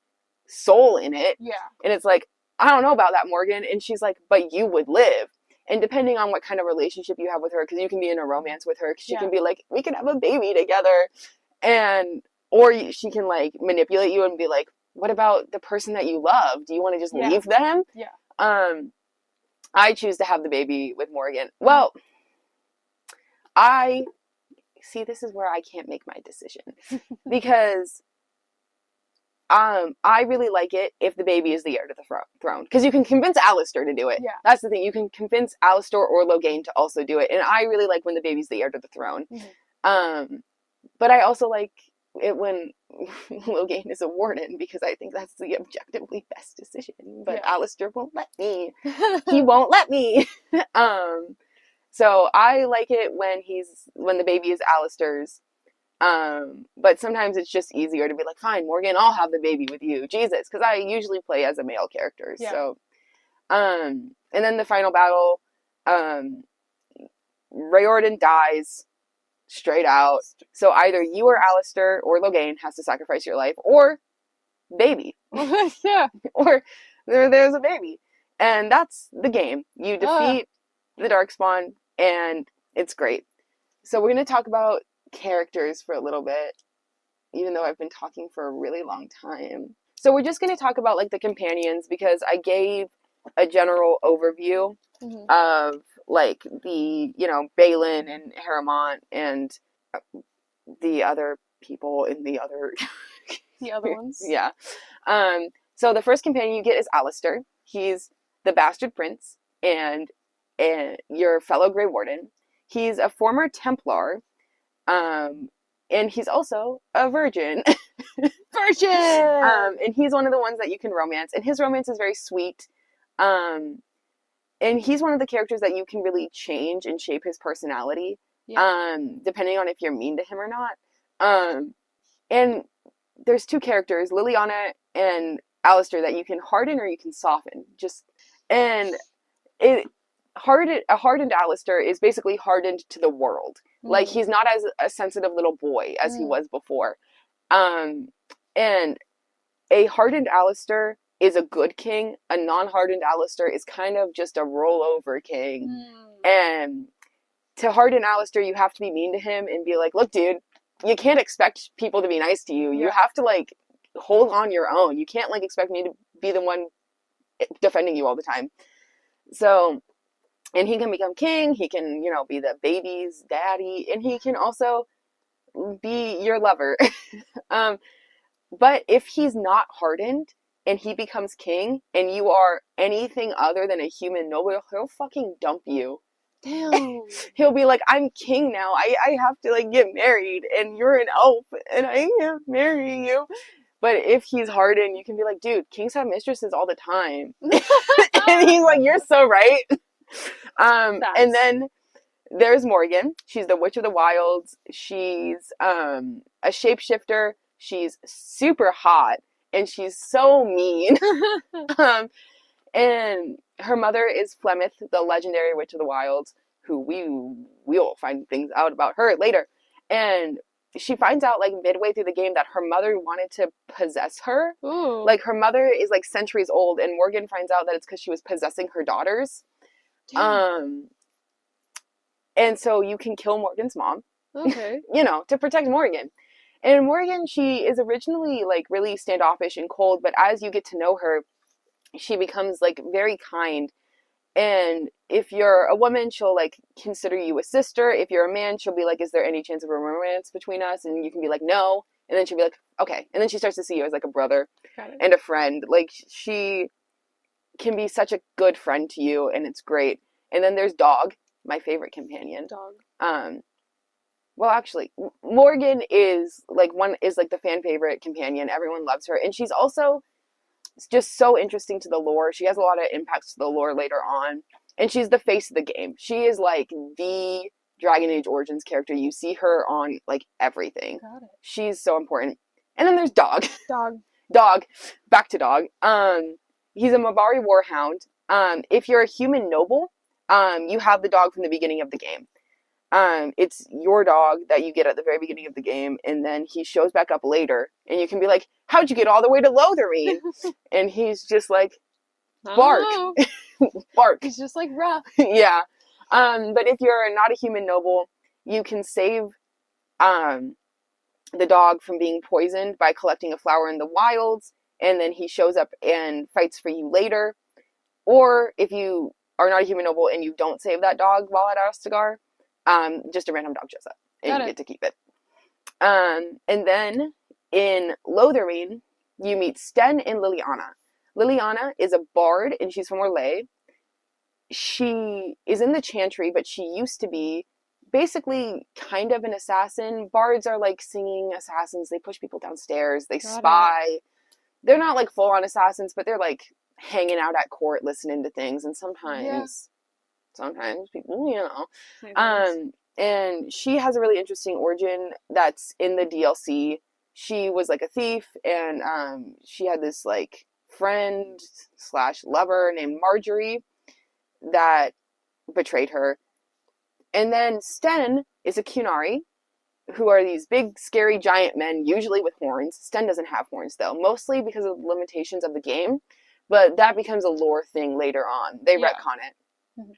[SPEAKER 2] soul in it.
[SPEAKER 1] Yeah.
[SPEAKER 2] And it's like, I don't know about that, Morgan. And she's like, but you would live. And depending on what kind of relationship you have with her, because you can be in a romance with her, because she can be like, we can have a baby together. Or she can, like, manipulate you and be like, what about the person that you love? Do you want to just leave them?
[SPEAKER 1] Yeah.
[SPEAKER 2] I choose to have the baby with Morgan. Well, this is where I can't make my decision. Because I really like it if the baby is the heir to the throne. Because you can convince Alistair to do it.
[SPEAKER 1] Yeah.
[SPEAKER 2] That's the thing. You can convince Alistair or Logain to also do it. And I really like when the baby's the heir to the throne.
[SPEAKER 1] Mm-hmm.
[SPEAKER 2] But I also like it when Logain is a warden, because I think that's the objectively best decision. But Alistair won't let me. He won't let me. So I like it when the baby is Alistair's. But sometimes it's just easier to be like, fine, Morgan, I'll have the baby with you. Jesus, because I usually play as a male character.
[SPEAKER 1] Yeah.
[SPEAKER 2] So, and then the final battle, Rayordan dies straight out. So either you or Alistair or Logain has to sacrifice your life, or baby.
[SPEAKER 1] Yeah.
[SPEAKER 2] Or there's a baby. And that's the game. You defeat the Darkspawn, and it's great. So we're going to talk about characters for a little bit, even though I've been talking for a really long time. So we're just going to talk about, like, the companions, because I gave a general overview of, like, the, Balin and Haramont and the other people in the other...
[SPEAKER 1] the other ones?
[SPEAKER 2] Yeah. So the first companion you get is Alistair. He's the bastard prince and your fellow Grey Warden. He's a former Templar, and he's also a virgin. And he's one of the ones that you can romance, and his romance is very sweet. And he's one of the characters that you can really change and shape his personality, depending on if you're mean to him or not. And there's two characters, Liliana and Alistair, that you can harden or you can soften. A hardened Alistair is basically hardened to the world. Like, he's not as a sensitive little boy as he was before. And a hardened Alistair is a good king. A non-hardened Alistair is kind of just a rollover king. And to harden Alistair, you have to be mean to him and be like, look, dude, you can't expect people to be nice to you. You have to, like, hold on your own. You can't like expect me to be the one defending you all the time. So, and he can become king. He can, you know, be the baby's daddy, and he can also be your lover. um, but if he's not hardened and he becomes king, and you are anything other than a human noble, he'll fucking dump you.
[SPEAKER 1] Damn.
[SPEAKER 2] He'll be like, I'm king now. I have to like get married, and you're an elf, and I can't marry you. But if he's hardened, you can be like, dude, kings have mistresses all the time. And he's like, you're so right. And then there's Morgan. She's the Witch of the Wilds. She's a shapeshifter. She's super hot, and she's so mean. um, and her mother is Flemeth, the legendary Witch of the Wilds, who we will find things out about her later. And she finds out like midway through the game that her mother wanted to possess her.
[SPEAKER 1] Ooh.
[SPEAKER 2] Like her mother is like centuries old, and Morgan finds out that it's because she was possessing her daughters. Damn. And so you can kill Morgan's mom.
[SPEAKER 1] Okay.
[SPEAKER 2] You know, to protect Morgan. And Morgan, she is originally like really standoffish and cold, but as you get to know her, she becomes like very kind. And if you're a woman, she'll like consider you a sister. If you're a man, she'll be like, is there any chance of a romance between us? And you can be like, no. And then she'll be like, okay. And then she starts to see you as like a brother and a friend. Like she can be such a good friend to you, and it's great. And then there's Dog, my favorite companion.
[SPEAKER 1] Dog.
[SPEAKER 2] Well, actually, Morgan is like the fan favorite companion. Everyone loves her, and she's also just so interesting to the lore. She has a lot of impacts to the lore later on, and she's the face of the game. She is like the Dragon Age Origins character. You see her on like everything.
[SPEAKER 1] Got it.
[SPEAKER 2] She's so important. And then there's Dog.
[SPEAKER 1] Dog.
[SPEAKER 2] Back to Dog. He's a Mabari warhound. If you're a human noble, you have the dog from the beginning of the game. It's your dog that you get at the very beginning of the game, and then he shows back up later, and you can be like, how'd you get all the way to Lotharine? And he's just like, bark. Bark.
[SPEAKER 1] He's just like rough.
[SPEAKER 2] Yeah. But if you're not a human noble, you can save the dog from being poisoned by collecting a flower in the wilds, and then he shows up and fights for you later. Or if you are not a human noble and you don't save that dog while at Astagar, just a random dog shows up, and you get to keep it. And then in Lotharine, you meet Sten and Liliana. Liliana is a bard, and she's from Orlais. She is in the Chantry, but she used to be basically kind of an assassin. Bards are like singing assassins. They push people downstairs. They spy. They're not like full-on assassins, but they're like hanging out at court, listening to things, and sometimes people, you know. And she has a really interesting origin that's in the DLC. She was like a thief, and she had this like friend / lover named Marjorie that betrayed her. And then Sten is a Qunari, who are these big, scary, giant men, usually with horns. Sten doesn't have horns, though, mostly because of the limitations of the game, but that becomes a lore thing later on. They retcon it. Mm-hmm.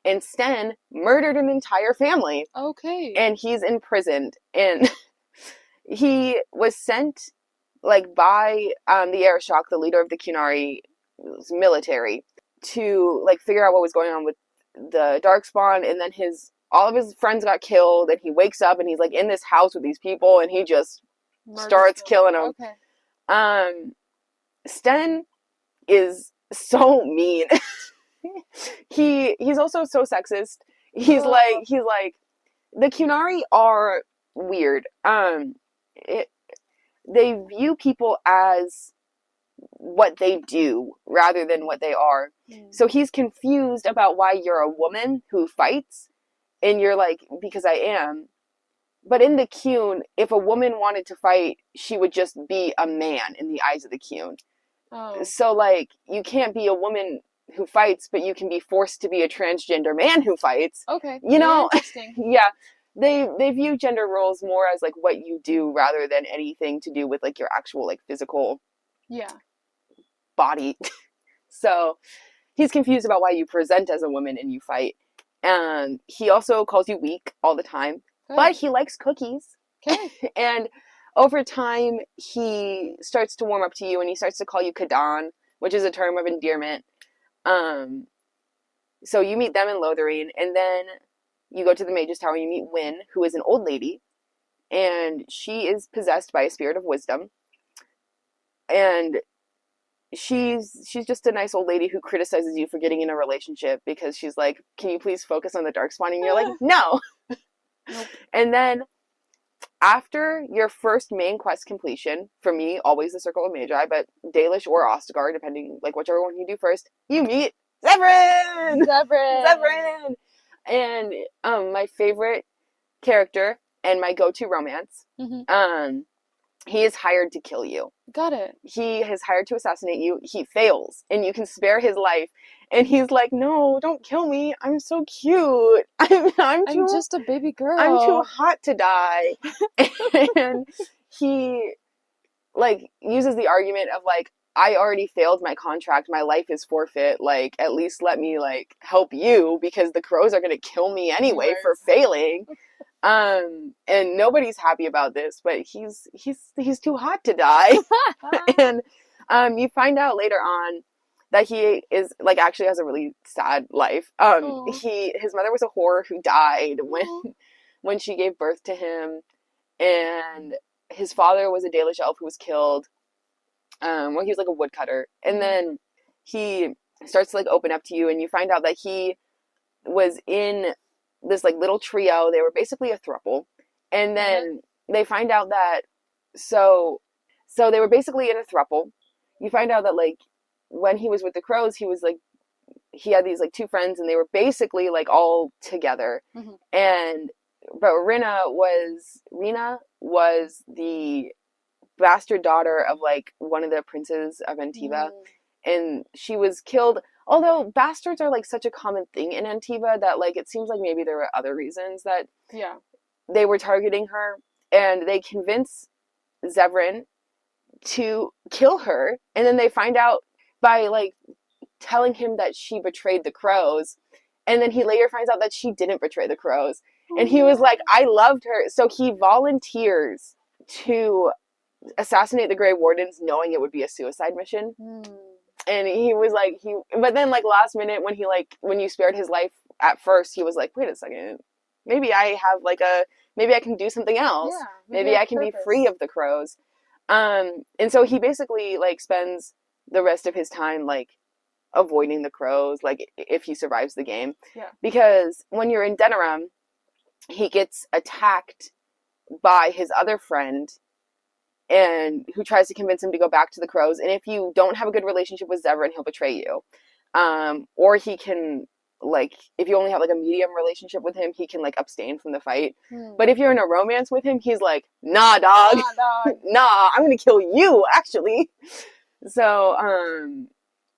[SPEAKER 2] And Sten murdered an entire family.
[SPEAKER 1] Okay.
[SPEAKER 2] And he's imprisoned. And he was sent, like, by the Arishok, the leader of the Qunari military, to, like, figure out what was going on with the Darkspawn. And then all of his friends got killed, and he wakes up, and he's, like, in this house with these people, and he just starts killing them.
[SPEAKER 1] Okay.
[SPEAKER 2] Sten is so mean. He's also so sexist. He's like the Qunari are weird. They view people as what they do rather than what they are. So he's confused about why you're a woman who fights, and you're like, because I am. But in the Qun, if a woman wanted to fight, she would just be a man in the eyes of the Qun. Oh. So like, you can't be a woman who fights, but you can be forced to be a transgender man who fights.
[SPEAKER 1] Okay.
[SPEAKER 2] You know,
[SPEAKER 1] interesting.
[SPEAKER 2] Yeah. They view gender roles more as like what you do rather than anything to do with like your actual like physical body. So he's confused about why you present as a woman and you fight. And he also calls you weak all the time. But he likes cookies.
[SPEAKER 1] Okay.
[SPEAKER 2] And over time, he starts to warm up to you, and he starts to call you Kadan, which is a term of endearment. Um, so you meet them in Lotharine, and then you go to the Mage's Tower, and you meet Wynn, who is an old lady, and she is possessed by a spirit of wisdom. And she's just a nice old lady who criticizes you for getting in a relationship because she's like, can you please focus on the Darkspawn? And you're like, no.
[SPEAKER 1] Nope.
[SPEAKER 2] And then after your first main quest completion, for me, always the Circle of Magi, but Dalish or Ostagar, depending, like whichever one you do first, you meet Zevran! Zevran! And my favorite character and my go-to romance, he is hired to kill you.
[SPEAKER 1] Got it.
[SPEAKER 2] He is hired to assassinate you. He fails, and you can spare his life. And he's like, no, don't kill me. I'm so cute. I'm
[SPEAKER 1] just a baby girl.
[SPEAKER 2] I'm too hot to die. And he, like, uses the argument of, like, I already failed my contract. My life is forfeit. Like, at least let me, like, help you because the crows are going to kill me anyway for failing. And nobody's happy about this, but he's too hot to die. And you find out later on that he is, like, actually has a really sad life. His mother was a whore who died when she gave birth to him, and his father was a Dalish elf who was killed when he was like a woodcutter. And then he starts to, like, open up to you, and you find out that he was in this, like, little trio. They were basically a throuple, and then they find out that so they were basically in a throuple. You find out that, like, when he was with the crows, he was like, he had these, like, two friends, and they were basically, like, all together. And but Rena was the bastard daughter of, like, one of the princes of Antiva, and she was killed. Although bastards are, like, such a common thing in Antiva that, like, it seems like maybe there were other reasons that they were targeting her, and they convince Zevran to kill her, and then they find out by, like, telling him that she betrayed the crows, and then he later finds out that she didn't betray the crows, and he was like, I loved her. So he volunteers to assassinate the Grey Wardens, knowing it would be a suicide mission. And he was like, but then, like, last minute when you spared his life at first, he was like, wait a second, maybe I can do something else.
[SPEAKER 1] Yeah,
[SPEAKER 2] maybe I can be free of the crows. And so he basically, like, spends the rest of his time, like, avoiding the crows, like, if he survives the game. Because when you're in Denerim, he gets attacked by his other friend, and who tries to convince him to go back to the crows. And if you don't have a good relationship with Zevran, he'll betray you. Or he can, like, if you only have, like, a medium relationship with him, he can, like, abstain from the fight. But if you're in a romance with him, he's like, nah, dog. Nah, I'm gonna kill you, actually. So,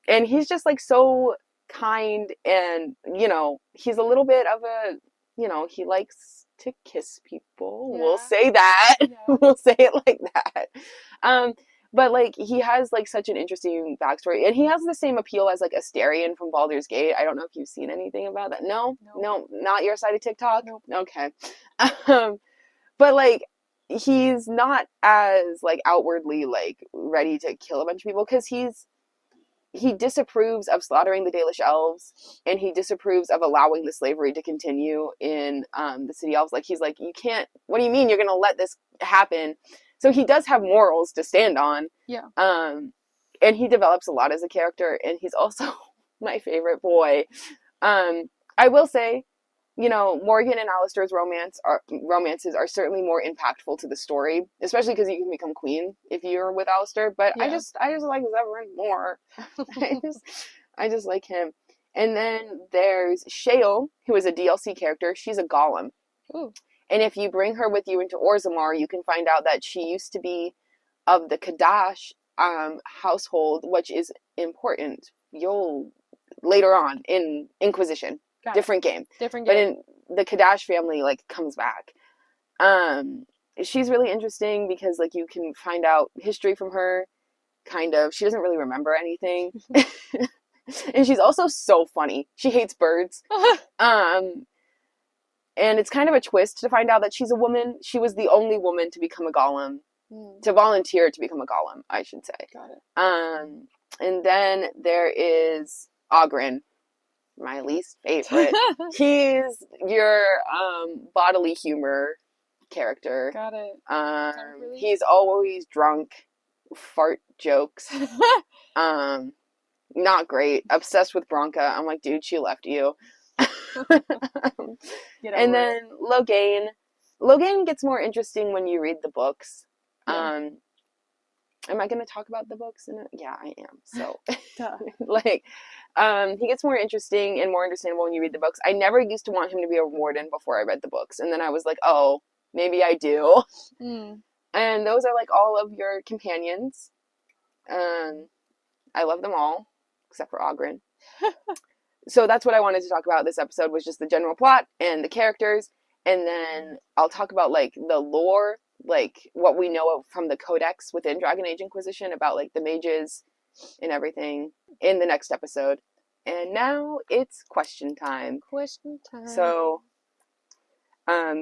[SPEAKER 2] and he's just, like, so kind, and, you know, he's a little bit of a, you know, he likes to kiss people. We'll say that. We'll say it like that. But, like, he has, like, such an interesting backstory, and he has the same appeal as, like, Astarion from Baldur's Gate. I don't know if you've seen anything about that. No, not your side of TikTok. Okay. But, like, he's not as, like, outwardly, like, ready to kill a bunch of people, because he disapproves of slaughtering the Dalish elves, and he disapproves of allowing the slavery to continue in the city elves. Like, he's like, you can't, what do you mean you're going to let this happen? So he does have morals to stand on. And he develops a lot as a character, and he's also my favorite boy. I will say, you know, Morgan and Alistair's romances are certainly more impactful to the story, especially because you can become queen if you're with Alistair. But I just like Zevran more. I just like him. And then there's Shale, who is a DLC character. She's a golem.
[SPEAKER 1] Ooh.
[SPEAKER 2] And if you bring her with you into Orzammar, you can find out that she used to be of the Kadash household, which is important. You'll later on in Inquisition. Different game. But in the Kadash family, like, comes back. She's really interesting because, like, you can find out history from her, kind of. She doesn't really remember anything. And she's also so funny. She hates birds. And it's kind of a twist to find out that she's a woman. She was the only woman to become a golem To volunteer to become a golem, I should say.
[SPEAKER 1] Got it.
[SPEAKER 2] And then there is Ogren, my least favorite. He's your bodily humor character.
[SPEAKER 1] Got it. Really?
[SPEAKER 2] He's always drunk, fart jokes. Not great. Obsessed with Bronca. I'm like, dude, she left you. And then Logain. Logain gets more interesting when you read the books. Yeah. Am I going to talk about the books? Yeah, I am. So, like, he gets more interesting and more understandable when you read the books. I never used to want him to be a warden before I read the books. And then I was like, oh, maybe I do. And those are, like, all of your companions. I love them all, except for Ogren. So that's what I wanted to talk about this episode, was just the general plot and the characters. And then I'll talk about, like, the lore, like, what we know from the codex within Dragon Age Inquisition about, like, the mages and everything in the next episode. And now it's question time.
[SPEAKER 1] Question time.
[SPEAKER 2] So,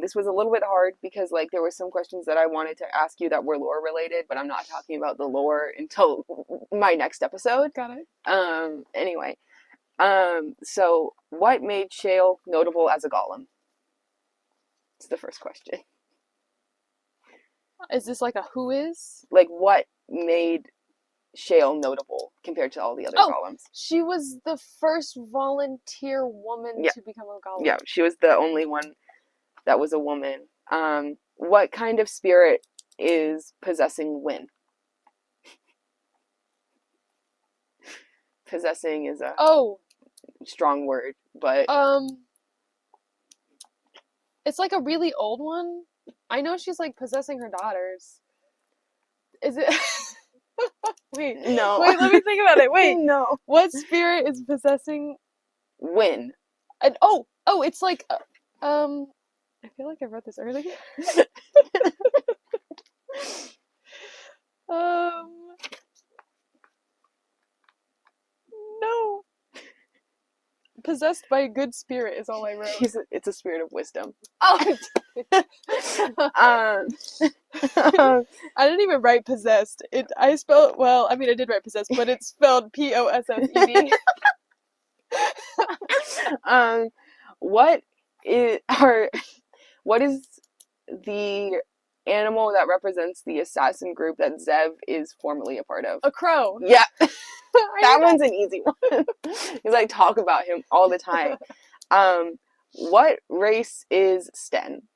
[SPEAKER 2] this was a little bit hard because, like, there were some questions that I wanted to ask you that were lore related, but I'm not talking about the lore until my next episode.
[SPEAKER 1] Got it.
[SPEAKER 2] Anyway. So what made Shale notable as a golem? It's the first question.
[SPEAKER 1] Is this like a who is?
[SPEAKER 2] Like, what made Shale notable compared to all the other golems?
[SPEAKER 1] She was the first volunteer woman to become a golem.
[SPEAKER 2] Yeah, she was the only one that was a woman. What kind of spirit is possessing Wynn? Possessing is a strong word, but
[SPEAKER 1] it's like a really old one. I know she's like possessing her daughters. Is it? Wait, let me think about it. Wait,
[SPEAKER 2] no.
[SPEAKER 1] What spirit is possessing
[SPEAKER 2] Wynn?
[SPEAKER 1] And it's like I feel like I wrote this earlier. No. Possessed by a good spirit is all I wrote.
[SPEAKER 2] It's a spirit of wisdom.
[SPEAKER 1] Oh. I didn't even write possessed. I did write possessed, but it's spelled Possessed.
[SPEAKER 2] What is the animal that represents the assassin group that Zev is formerly a part of?
[SPEAKER 1] A crow.
[SPEAKER 2] Yeah. That one's an easy one. Because I talk about him all the time. What race is Sten?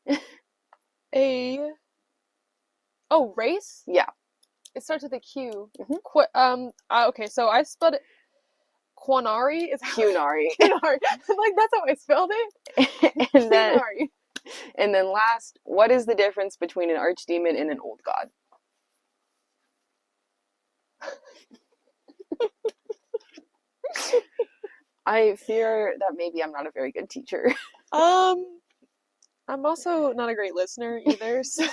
[SPEAKER 1] Race?
[SPEAKER 2] Yeah.
[SPEAKER 1] It starts with a Q.
[SPEAKER 2] Mm-hmm.
[SPEAKER 1] Okay, so I spelled it Quanari. Is
[SPEAKER 2] Qunari.
[SPEAKER 1] Qunari. Like, that's how I spelled it.
[SPEAKER 2] And then last, what is the difference between an archdemon and an old god? I fear that maybe I'm not a very good teacher.
[SPEAKER 1] I'm also not a great listener either, so...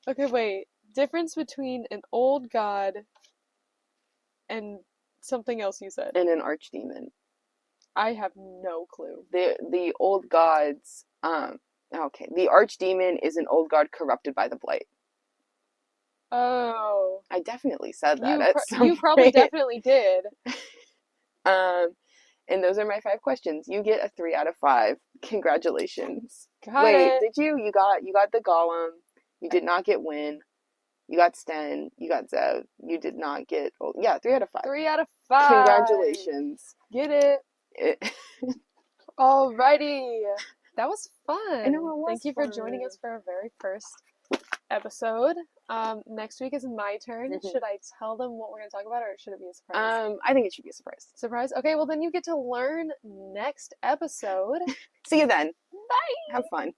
[SPEAKER 1] Okay, wait. Difference between an old god and something else you said.
[SPEAKER 2] And an archdemon.
[SPEAKER 1] I have no clue.
[SPEAKER 2] The old gods, okay. The archdemon is an old god corrupted by the blight.
[SPEAKER 1] Oh.
[SPEAKER 2] I definitely said that
[SPEAKER 1] You probably definitely did.
[SPEAKER 2] And those are my 5 questions. You get a 3 out of 5. Congratulations.
[SPEAKER 1] Wait,
[SPEAKER 2] did you? You got the golem. You did not get Wynn. You got Sten. You got Zev. You did not get... 3 out of 5.
[SPEAKER 1] 3 out of 5.
[SPEAKER 2] Congratulations.
[SPEAKER 1] Get it. Alrighty. That was fun.
[SPEAKER 2] I know, it was
[SPEAKER 1] Thank you for joining us for our very first episode. Next week is my turn. Mm-hmm. Should I tell them what we're going to talk about, or should it be a surprise?
[SPEAKER 2] I think it should be a surprise.
[SPEAKER 1] Surprise? Okay, well then you get to learn next episode.
[SPEAKER 2] See you then.
[SPEAKER 1] Bye.
[SPEAKER 2] Have fun.